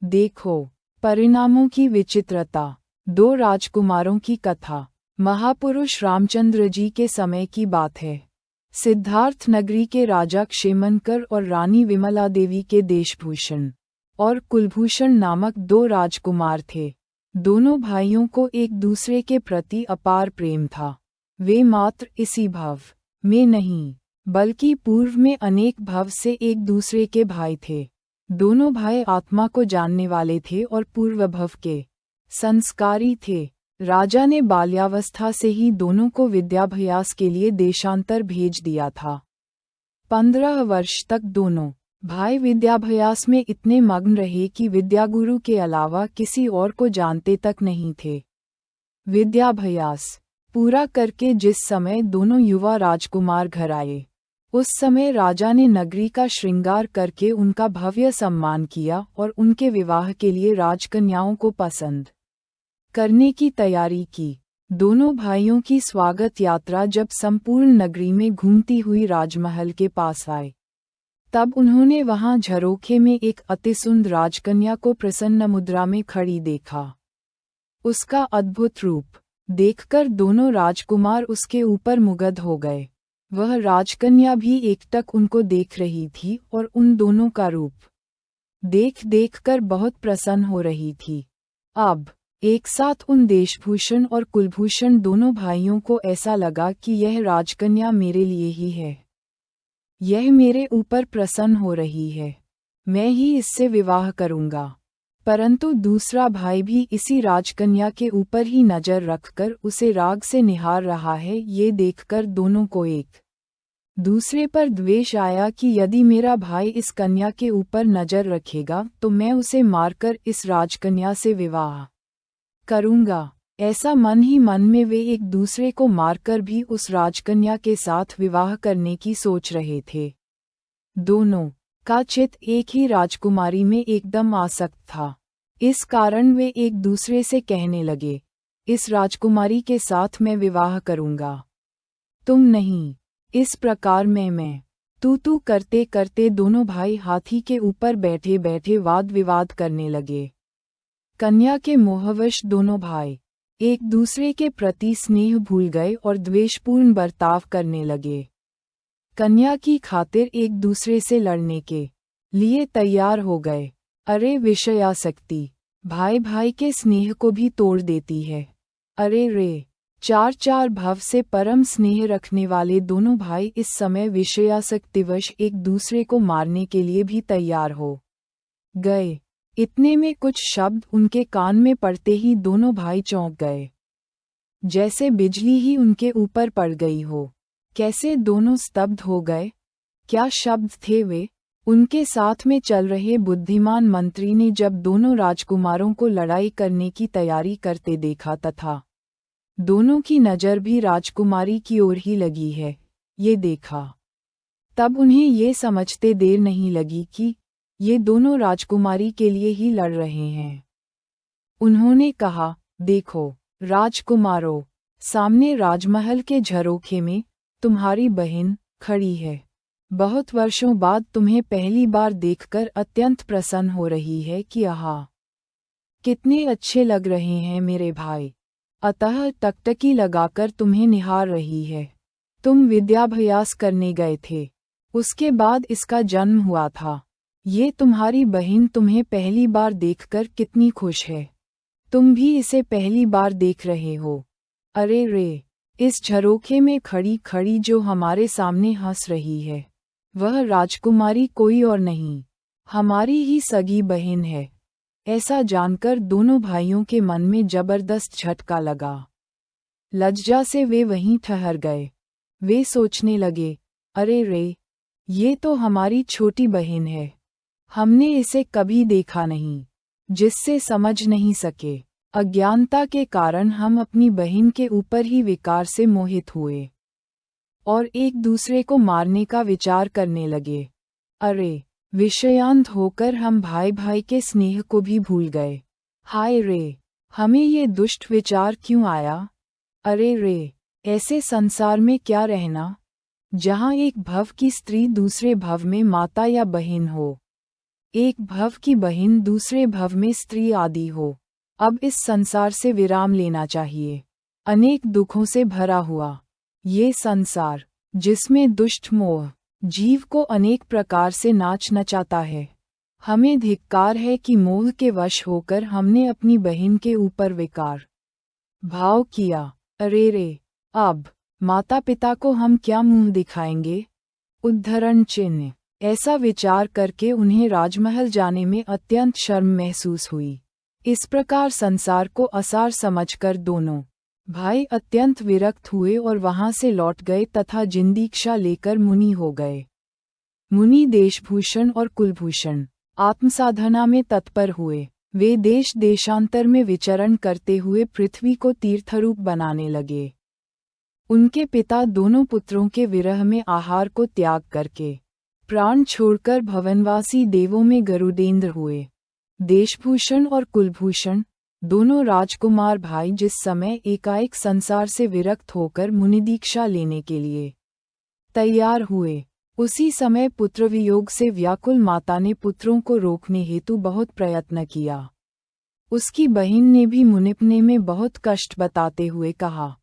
देखो, परिणामों की विचित्रता। दो राजकुमारों की कथा। महापुरुष रामचंद्र जी के समय की बात है। सिद्धार्थ नगरी के राजा क्षेमंकर और रानी विमला देवी के देशभूषण और कुलभूषण नामक दो राजकुमार थे। दोनों भाइयों को एक दूसरे के प्रति अपार प्रेम था। वे मात्र इसी भव में नहीं, बल्कि पूर्व में अनेक भव से एक दूसरे के भाई थे। दोनों भाई आत्मा को जानने वाले थे और पूर्व भव के संस्कारी थे। राजा ने बाल्यावस्था से ही दोनों को विद्याभ्यास के लिए देशांतर भेज दिया था। 15 वर्ष तक दोनों भाई विद्याभ्यास में इतने मग्न रहे कि विद्यागुरु के अलावा किसी और को जानते तक नहीं थे। विद्याभ्यास पूरा करके जिस समय दोनों युवा राजकुमार घर आए, उस समय राजा ने नगरी का श्रृंगार करके उनका भव्य सम्मान किया और उनके विवाह के लिए राजकन्याओं को पसंद करने की तैयारी की। दोनों भाइयों की स्वागत यात्रा जब संपूर्ण नगरी में घूमती हुई राजमहल के पास आए, तब उन्होंने वहां झरोखे में एक अतिसुंदर राजकन्या को प्रसन्न मुद्रा में खड़ी देखा। उसका अद्भुत रूप देखकर दोनों राजकुमार उसके ऊपर मुग्ध हो गए। वह राजकन्या भी एकटक उनको देख रही थी और उन दोनों का रूप देख देखकर बहुत प्रसन्न हो रही थी। अब एक साथ उन देशभूषण और कुलभूषण दोनों भाइयों को ऐसा लगा कि यह राजकन्या मेरे लिए ही है। यह मेरे ऊपर प्रसन्न हो रही है, मैं ही इससे विवाह करूंगा। परंतु दूसरा भाई भी इसी राजकन्या के ऊपर ही नजर रखकर उसे राग से निहार रहा है। ये देखकर दोनों को एक दूसरे पर द्वेष आया कि यदि मेरा भाई इस कन्या के ऊपर नजर रखेगा तो मैं उसे मारकर इस राजकन्या से विवाह करूंगा। ऐसा मन ही मन में वे एक दूसरे को मारकर भी उस राजकन्या के साथ विवाह करने की सोच रहे थे। दोनों का चित्त एक ही राजकुमारी में एकदम आसक्त था। इस कारण वे एक दूसरे से कहने लगे, इस राजकुमारी के साथ मैं विवाह करूंगा, तुम नहीं। इस प्रकार मैं तू करते करते दोनों भाई हाथी के ऊपर बैठे बैठे वाद विवाद करने लगे। कन्या के मोहवश दोनों भाई एक दूसरे के प्रति स्नेह भूल गए और द्वेषपूर्ण बर्ताव करने लगे। कन्या की खातिर एक दूसरे से लड़ने के लिए तैयार हो गए। अरे विषयासक्ति भाई भाई के स्नेह को भी तोड़ देती है। अरे रे, चार भाव से परम स्नेह रखने वाले दोनों भाई इस समय विषयासक्तिवश एक दूसरे को मारने के लिए भी तैयार हो गए। इतने में कुछ शब्द उनके कान में पड़ते ही दोनों भाई चौंक गए, जैसे बिजली ही उनके ऊपर पड़ गई हो। कैसे दोनों स्तब्ध हो गए। क्या शब्द थे वे। उनके साथ में चल रहे बुद्धिमान मंत्री ने जब दोनों राजकुमारों को लड़ाई करने की तैयारी करते देखा तथा दोनों की नज़र भी राजकुमारी की ओर ही लगी है, ये देखा, तब उन्हें ये समझते देर नहीं लगी कि ये दोनों राजकुमारी के लिए ही लड़ रहे हैं। उन्होंने कहा, देखो राजकुमारों, सामने राजमहल के झरोखे में तुम्हारी बहन खड़ी है। बहुत वर्षों बाद तुम्हें पहली बार देखकर अत्यंत प्रसन्न हो रही है कि आहा, कितने अच्छे लग रहे हैं मेरे भाई। अतः टकटकी लगाकर तुम्हें निहार रही है। तुम विद्याभ्यास करने गए थे, उसके बाद इसका जन्म हुआ था। ये तुम्हारी बहन तुम्हें पहली बार देखकर कितनी खुश है। तुम भी इसे पहली बार देख रहे हो। अरे रे, इस झरोखे में खड़ी खड़ी जो हमारे सामने हंस रही है, वह राजकुमारी कोई और नहीं, हमारी ही सगी बहन है। ऐसा जानकर दोनों भाइयों के मन में जबरदस्त झटका लगा। लज्जा से वे वहीं ठहर गए। वे सोचने लगे, अरे रे, ये तो हमारी छोटी बहन है। हमने इसे कभी देखा नहीं, जिससे समझ नहीं सके। अज्ञानता के कारण हम अपनी बहन के ऊपर ही विकार से मोहित हुए और एक दूसरे को मारने का विचार करने लगे। अरे, विषयांत होकर हम भाई भाई के स्नेह को भी भूल गए। हाय रे, हमें ये दुष्ट विचार क्यों आया। अरे रे, ऐसे संसार में क्या रहना, जहाँ एक भव की स्त्री दूसरे भव में माता या बहन हो। एक भव की बहिन दूसरे भव में स्त्री आदि हो। अब इस संसार से विराम लेना चाहिए। अनेक दुखों से भरा हुआ ये संसार, जिसमें दुष्ट मोह जीव को अनेक प्रकार से नाच नचाता है। हमें धिक्कार है कि मोह के वश होकर हमने अपनी बहन के ऊपर विकार भाव किया। अरे रे, अब माता पिता को हम क्या मुंह दिखाएंगे? उद्धरण चिन्ह। ऐसा विचार करके उन्हें राजमहल जाने में अत्यंत शर्म महसूस हुई। इस प्रकार संसार को असार समझकर दोनों भाई अत्यंत विरक्त हुए और वहां से लौट गए तथा जिंदीक्षा लेकर मुनि हो गए। मुनि देशभूषण और कुलभूषण आत्मसाधना में तत्पर हुए। वे देश देशांतर में विचरण करते हुए पृथ्वी को तीर्थरूप बनाने लगे। उनके पिता दोनों पुत्रों के विरह में आहार को त्याग करके प्राण छोड़कर भवनवासी देवों में गरुडेंद्र हुए। देशभूषण और कुलभूषण दोनों राजकुमार भाई जिस समय एकाएक संसार से विरक्त होकर मुनिदीक्षा लेने के लिए तैयार हुए, उसी समय पुत्रवियोग से व्याकुल माता ने पुत्रों को रोकने हेतु बहुत प्रयत्न किया। उसकी बहन ने भी मुनिपने में बहुत कष्ट बताते हुए कहा,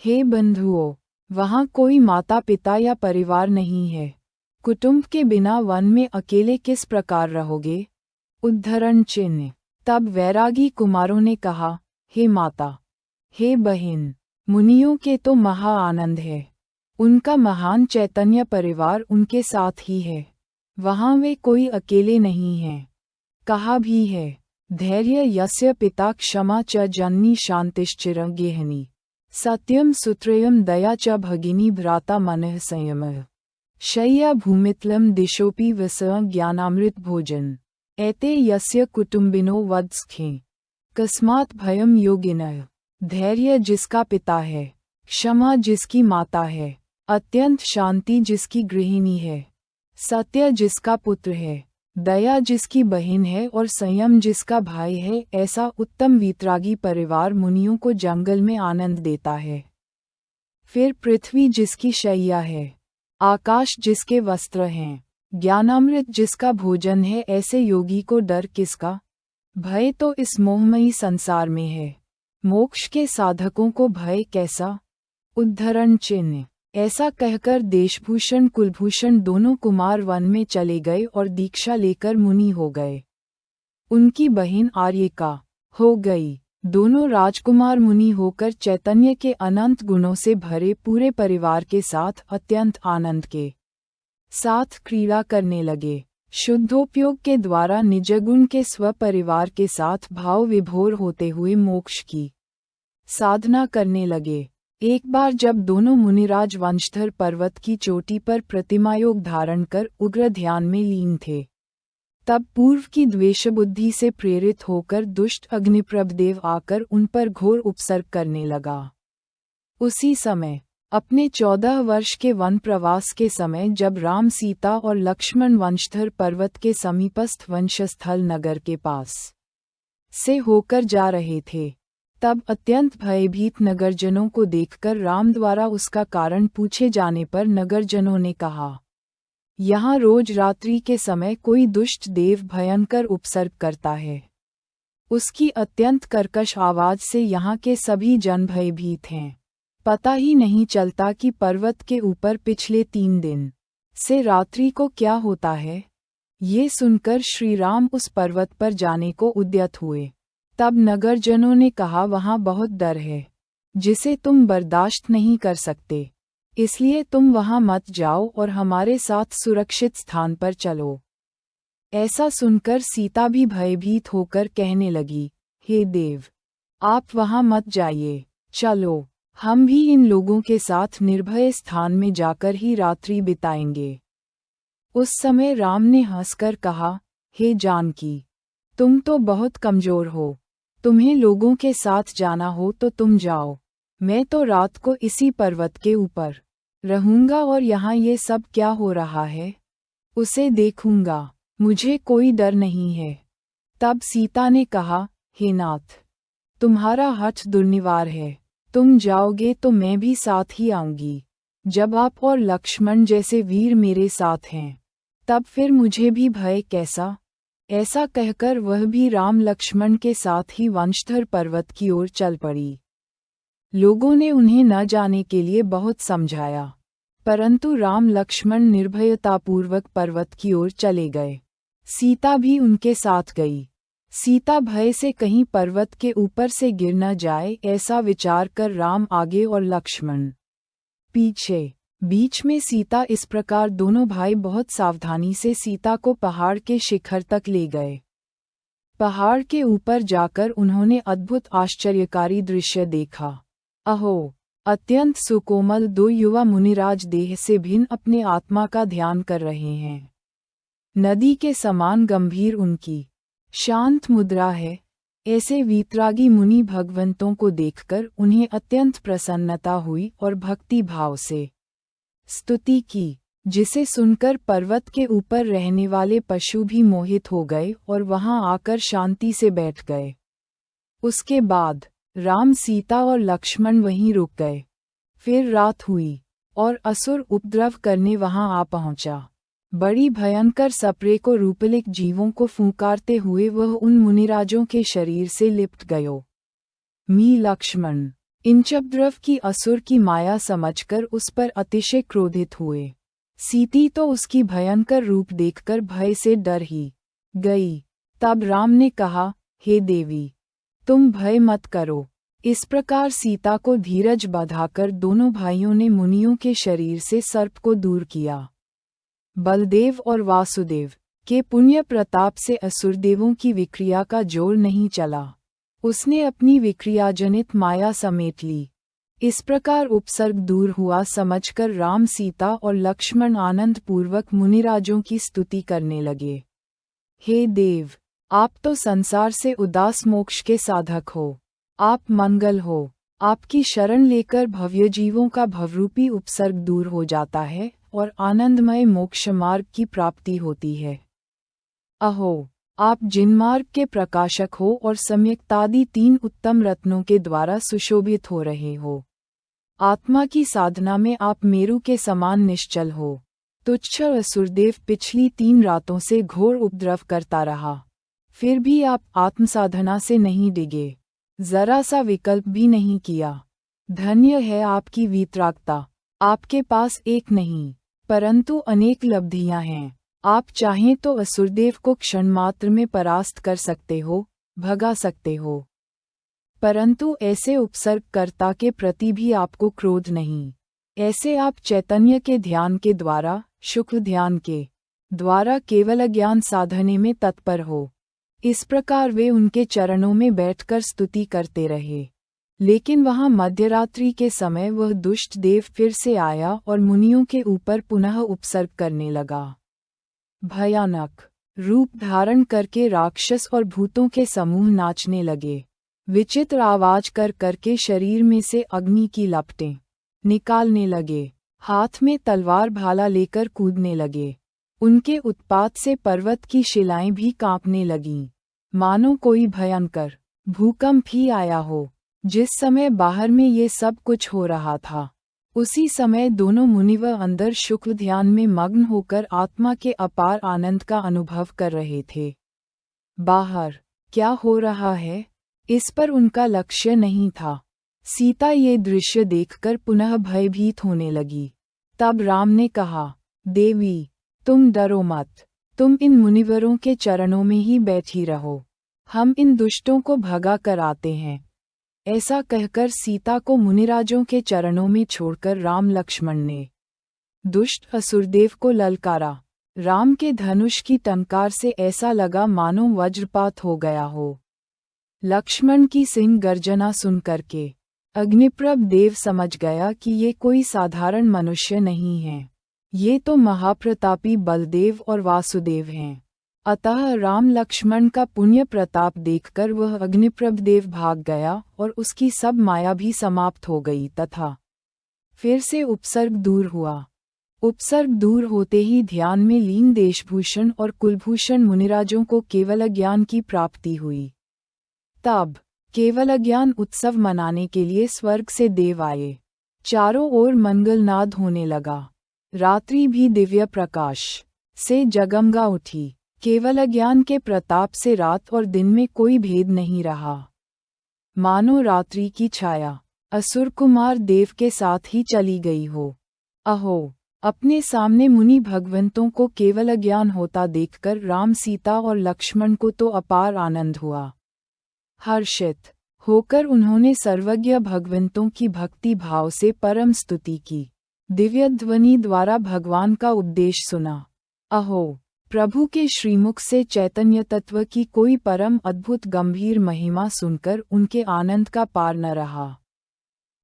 हे बंधुओं, वहाँ कोई माता पिता या परिवार नहीं है। कुटुंब के बिना वन में अकेले किस प्रकार रहोगे? उद्धरण चिन्ह। तब वैरागी कुमारों ने कहा, हे माता, हे बहन, मुनियों के तो महा आनंद है। उनका महान चैतन्य परिवार उनके साथ ही है। वहाँ वे कोई अकेले नहीं हैं। कहा भी है, धैर्य यस्य पिता क्षमा च जननी शांतिश्चिर गेहनी सत्यम सुत्रयम दया च भगिनी भ्राता मनः संयमः शय्या भूमितलम दिशोपि विसं ज्ञानामृत भोजन एते यस्य कुटुंबिनो वत्सखे कस्मात् भयम योगिनः। धैर्य जिसका पिता है, क्षमा जिसकी माता है, अत्यंत शांति जिसकी गृहिणी है, सत्य जिसका पुत्र है, दया जिसकी बहन है और संयम जिसका भाई है, ऐसा उत्तम वीतरागी परिवार मुनियों को जंगल में आनंद देता है। फिर पृथ्वी जिसकी शैया है, आकाश जिसके वस्त्र हैं, ज्ञानामृत जिसका भोजन है, ऐसे योगी को डर किसका? भय तो इस मोहमयी संसार में है। मोक्ष के साधकों को भय कैसा? उद्धरण चिन्ह। ऐसा कहकर देशभूषण कुलभूषण दोनों कुमार वन में चले गए और दीक्षा लेकर मुनि हो गए। उनकी बहन आर्यिका हो गई। दोनों राजकुमार मुनि होकर चैतन्य के अनंत गुणों से भरे पूरे परिवार के साथ अत्यंत आनंद के साथ क्रीड़ा करने लगे। शुद्धोपयोग के द्वारा निजगुण के स्वपरिवार के साथ भाव विभोर होते हुए मोक्ष की साधना करने लगे। एक बार जब दोनों मुनिराज वंशधर पर्वत की चोटी पर प्रतिमायोग धारण कर उग्र ध्यान में लीन थे, तब पूर्व की द्वेष बुद्धि से प्रेरित होकर दुष्ट अग्निप्रभदेव आकर उन पर घोर उपसर्ग करने लगा। उसी समय अपने 14 वर्ष के वन प्रवास के समय जब राम सीता और लक्ष्मण वंशधर पर्वत के समीपस्थ वंशस्थल नगर के पास से होकर जा रहे थे, तब अत्यंत भयभीत नगरजनों को देखकर राम द्वारा उसका कारण पूछे जाने पर नगरजनों ने कहा, यहाँ रोज रात्रि के समय कोई दुष्ट देव भयंकर उपसर्ग करता है। उसकी अत्यंत कर्कश आवाज से यहाँ के सभी जन भयभीत हैं। पता ही नहीं चलता कि पर्वत के ऊपर पिछले 3 दिन से रात्रि को क्या होता है। ये सुनकर श्री राम उस पर्वत पर जाने को उद्यत हुए। तब नगरजनों ने कहा, वहाँ बहुत डर है जिसे तुम बर्दाश्त नहीं कर सकते, इसलिए तुम वहाँ मत जाओ और हमारे साथ सुरक्षित स्थान पर चलो। ऐसा सुनकर सीता भी भयभीत होकर कहने लगी, हे देव, आप वहाँ मत जाइए, चलो, हम भी इन लोगों के साथ निर्भय स्थान में जाकर ही रात्रि बिताएंगे। उस समय राम ने हंसकर कहा, हे जानकी, तुम तो बहुत कमजोर हो, तुम्हें लोगों के साथ जाना हो तो तुम जाओ, मैं तो रात को इसी पर्वत के ऊपर रहूंगा और यहाँ ये सब क्या हो रहा है उसे देखूंगा, मुझे कोई डर नहीं है। तब सीता ने कहा, हे नाथ, तुम्हारा हठ दुर्निवार है, तुम जाओगे तो मैं भी साथ ही आऊंगी। जब आप और लक्ष्मण जैसे वीर मेरे साथ हैं, तब फिर मुझे भी भय कैसा? ऐसा कहकर वह भी राम लक्ष्मण के साथ ही वंशधर पर्वत की ओर चल पड़ी। लोगों ने उन्हें न जाने के लिए बहुत समझाया, परंतु राम लक्ष्मण निर्भयतापूर्वक पर्वत की ओर चले गए। सीता भी उनके साथ गई। सीता भय से कहीं पर्वत के ऊपर से गिर न जाए ऐसा विचार कर राम आगे और लक्ष्मण पीछे। बीच में सीता। इस प्रकार दोनों भाई बहुत सावधानी से सीता को पहाड़ के शिखर तक ले गए। पहाड़ के ऊपर जाकर उन्होंने अद्भुत आश्चर्यकारी दृश्य देखा। अहो! अत्यंत सुकोमल दो युवा मुनिराज देह से भिन्न अपने आत्मा का ध्यान कर रहे हैं। नदी के समान गंभीर उनकी शांत मुद्रा है। ऐसे वीतरागी मुनि भगवंतों को देखकर उन्हें अत्यंत प्रसन्नता हुई और भक्ति भाव से स्तुति की, जिसे सुनकर पर्वत के ऊपर रहने वाले पशु भी मोहित हो गए और वहां आकर शांति से बैठ गए। उसके बाद राम, सीता और लक्ष्मण वहीं रुक गए। फिर रात हुई और असुर उपद्रव करने वहां आ पहुंचा। बड़ी भयंकर सप्रे को रूपलिक जीवों को फुंकारते हुए वह उन मुनिराजों के शरीर से लिपट गयो। लक्ष्मण इंचपद्रव की असुर की माया समझकर उस पर अतिशय क्रोधित हुए। सीती तो उसकी भयंकर रूप देखकर भय से डर ही गई। तब राम ने कहा, हे देवी, तुम भय मत करो। इस प्रकार सीता को धीरज बंधाकर दोनों भाइयों ने मुनियों के शरीर से सर्प को दूर किया। बलदेव और वासुदेव के पुण्य प्रताप से असुरदेवों की विक्रिया का जोर नहीं चला। उसने अपनी विक्रियाजनित माया समेट ली। इस प्रकार उपसर्ग दूर हुआ समझकर राम, सीता और लक्ष्मण आनंद पूर्वक मुनिराजों की स्तुति करने लगे। हे देव, आप तो संसार से उदास मोक्ष के साधक हो। आप मंगल हो। आपकी शरण लेकर भव्य जीवों का भवरूपी उपसर्ग दूर हो जाता है और आनंदमय मोक्ष मार्ग की प्राप्ति होती है। अहो! आप जिनमार्ग के प्रकाशक हो और सम्यक्तादि 3 उत्तम रत्नों के द्वारा सुशोभित हो रहे हो। आत्मा की साधना में आप मेरु के समान निश्चल हो। तुच्छ असुरदेव पिछली 3 रातों से घोर उपद्रव करता रहा, फिर भी आप आत्मसाधना से नहीं डिगे, जरा सा विकल्प भी नहीं किया। धन्य है आपकी वीतरागता। आपके पास एक नहीं परंतु अनेक लब्धियां हैं। आप चाहें तो असुरदेव को क्षण मात्र में परास्त कर सकते हो, भगा सकते हो, परंतु ऐसे उपसर्गकर्ता के प्रति भी आपको क्रोध नहीं। ऐसे आप चैतन्य के ध्यान के द्वारा, शुक्ल ध्यान के द्वारा केवल ज्ञान साधने में तत्पर हो। इस प्रकार वे उनके चरणों में बैठकर स्तुति करते रहे। लेकिन वहां मध्यरात्रि के समय वह दुष्ट देव फिर से आया और मुनियों के ऊपर पुनः उपसर्ग करने लगा। भयानक रूप धारण करके राक्षस और भूतों के समूह नाचने लगे। विचित्र आवाज कर करके शरीर में से अग्नि की लपटें निकालने लगे। हाथ में तलवार भाला लेकर कूदने लगे। उनके उत्पात से पर्वत की शिलाएं भी कांपने लगीं, मानो कोई भयंकर भूकंप ही आया हो। जिस समय बाहर में ये सब कुछ हो रहा था, उसी समय दोनों मुनिवर अंदर शुक्ल ध्यान में मग्न होकर आत्मा के अपार आनंद का अनुभव कर रहे थे। बाहर क्या हो रहा है, इस पर उनका लक्ष्य नहीं था। सीता ये दृश्य देखकर पुनः भयभीत होने लगी। तब राम ने कहा, देवी, तुम डरो मत। तुम इन मुनिवरों के चरणों में ही बैठी रहो। हम इन दुष्टों को भगा कर आते हैं। ऐसा कहकर सीता को मुनिराजों के चरणों में छोड़कर राम लक्ष्मण ने दुष्ट असुरदेव को ललकारा। राम के धनुष की टंकार से ऐसा लगा मानो वज्रपात हो गया हो। लक्ष्मण की सिंह गर्जना सुन करके अग्निप्रभ देव समझ गया कि ये कोई साधारण मनुष्य नहीं है, ये तो महाप्रतापी बलदेव और वासुदेव हैं। अतः राम लक्ष्मण का पुण्य प्रताप देखकर वह अग्निप्रभ देव भाग गया और उसकी सब माया भी समाप्त हो गई तथा फिर से उपसर्ग दूर हुआ। उपसर्ग दूर होते ही ध्यान में लीन देशभूषण और कुलभूषण मुनिराजों को केवल ज्ञान की प्राप्ति हुई। तब केवल ज्ञान उत्सव मनाने के लिए स्वर्ग से देव आए। चारों ओर मंगलनाद होने लगा। रात्रि भी दिव्य प्रकाश से जगमगा उठी। केवल ज्ञान के प्रताप से रात और दिन में कोई भेद नहीं रहा। मानो रात्रि की छाया असुर कुमार देव के साथ ही चली गई हो। अहो, अपने सामने मुनि भगवंतों को केवल ज्ञान होता देखकर राम, सीता और लक्ष्मण को तो अपार आनंद हुआ। हर्षित होकर उन्होंने सर्वज्ञ भगवंतों की भक्ति भाव से परम स्तुति की। दिव्य ध्वनि द्वारा भगवान का उपदेश सुना। अहो, प्रभु के श्रीमुख से चैतन्य तत्व की कोई परम अद्भुत गंभीर महिमा सुनकर उनके आनंद का पार न रहा।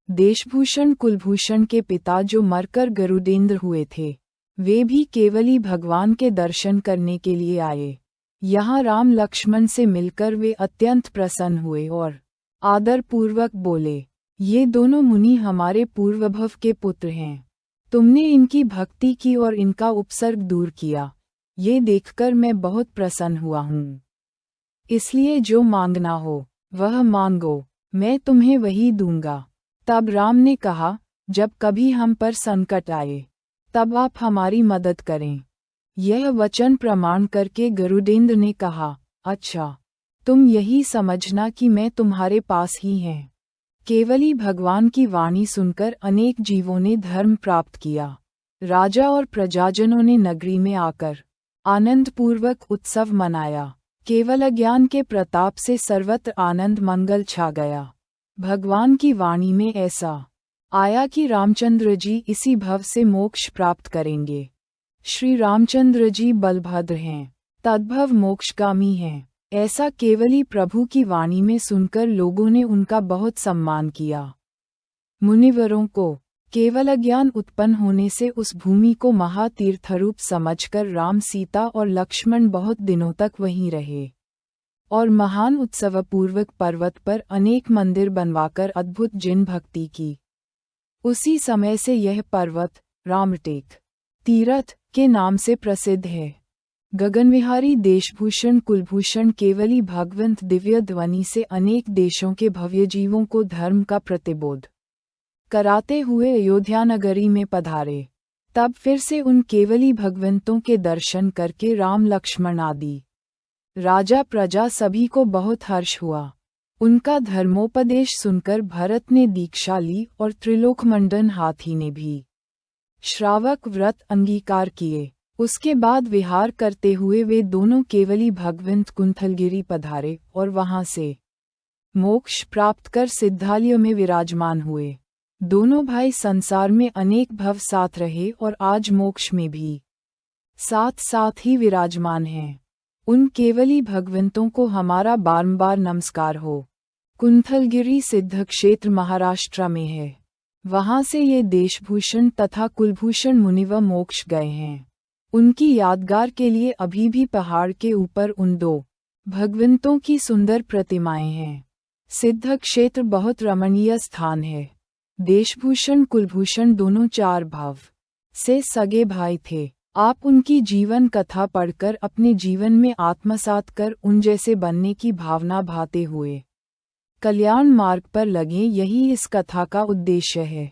देशभूषण कुलभूषण के पिता जो मरकर गरुडेंद्र हुए थे, वे भी केवली भगवान के दर्शन करने के लिए आए। यहाँ राम लक्ष्मण से मिलकर वे अत्यंत प्रसन्न हुए और आदरपूर्वक बोले, ये दोनों मुनि हमारे पूर्वभव के पुत्र हैं। तुमने इनकी भक्ति की और इनका उपसर्ग दूर किया, ये देखकर मैं बहुत प्रसन्न हुआ हूँ। इसलिए जो मांगना हो वह मांगो, मैं तुम्हें वही दूंगा। तब राम ने कहा, जब कभी हम पर संकट आए तब आप हमारी मदद करें। यह वचन प्रमाण करके गरुडेंद्र ने कहा, अच्छा, तुम यही समझना कि मैं तुम्हारे पास ही हैं। केवली भगवान की वाणी सुनकर अनेक जीवों ने धर्म प्राप्त किया। राजा और प्रजाजनों ने नगरी में आकर आनंदपूर्वक उत्सव मनाया। केवल ज्ञान के प्रताप से सर्वत्र आनंद मंगल छा गया। भगवान की वाणी में ऐसा आया कि रामचंद्र जी इसी भव से मोक्ष प्राप्त करेंगे। श्री रामचंद्र जी बलभद्र हैं, तद्भव मोक्षगामी हैं। ऐसा केवली प्रभु की वाणी में सुनकर लोगों ने उनका बहुत सम्मान किया। मुनिवरों को केवल ज्ञान उत्पन्न होने से उस भूमि को महातीर्थरूप समझकर राम, सीता और लक्ष्मण बहुत दिनों तक वहीं रहे और महान उत्सवपूर्वक पर्वत पर अनेक मंदिर बनवाकर अद्भुत जिन भक्ति की। उसी समय से यह पर्वत रामटेक तीर्थ के नाम से प्रसिद्ध है। गगनविहारी देशभूषण कुलभूषण केवली भगवंत दिव्य ध्वनि से अनेक देशों के भव्य जीवों को धर्म का प्रतिबोध कराते हुए अयोध्या नगरी में पधारे। तब फिर से उन केवली भगवंतों के दर्शन करके राम, लक्ष्मण आदि राजा प्रजा सभी को बहुत हर्ष हुआ। उनका धर्मोपदेश सुनकर भरत ने दीक्षा ली और त्रिलोकमंडन हाथी ने भी श्रावक व्रत अंगीकार किए। उसके बाद विहार करते हुए वे दोनों केवली भगवंत कुंथलगिरी पधारे और वहां से मोक्ष प्राप्त कर सिद्धालय में विराजमान हुए। दोनों भाई संसार में अनेक भव साथ रहे और आज मोक्ष में भी साथ साथ ही विराजमान हैं। उन केवली भगवंतों को हमारा बारंबार नमस्कार हो। कुंथलगिरी सिद्ध क्षेत्र महाराष्ट्र में है। वहां से ये देशभूषण तथा कुलभूषण मुनिव मोक्ष गए हैं। उनकी यादगार के लिए अभी भी पहाड़ के ऊपर उन दो भगवंतों की सुंदर प्रतिमाएं हैं। सिद्ध क्षेत्र बहुत रमणीय स्थान है। देशभूषण कुलभूषण दोनों 4 भाव से सगे भाई थे। आप उनकी जीवन कथा पढ़कर अपने जीवन में आत्मसात कर उन जैसे बनने की भावना भाते हुए कल्याण मार्ग पर लगे, यही इस कथा का उद्देश्य है।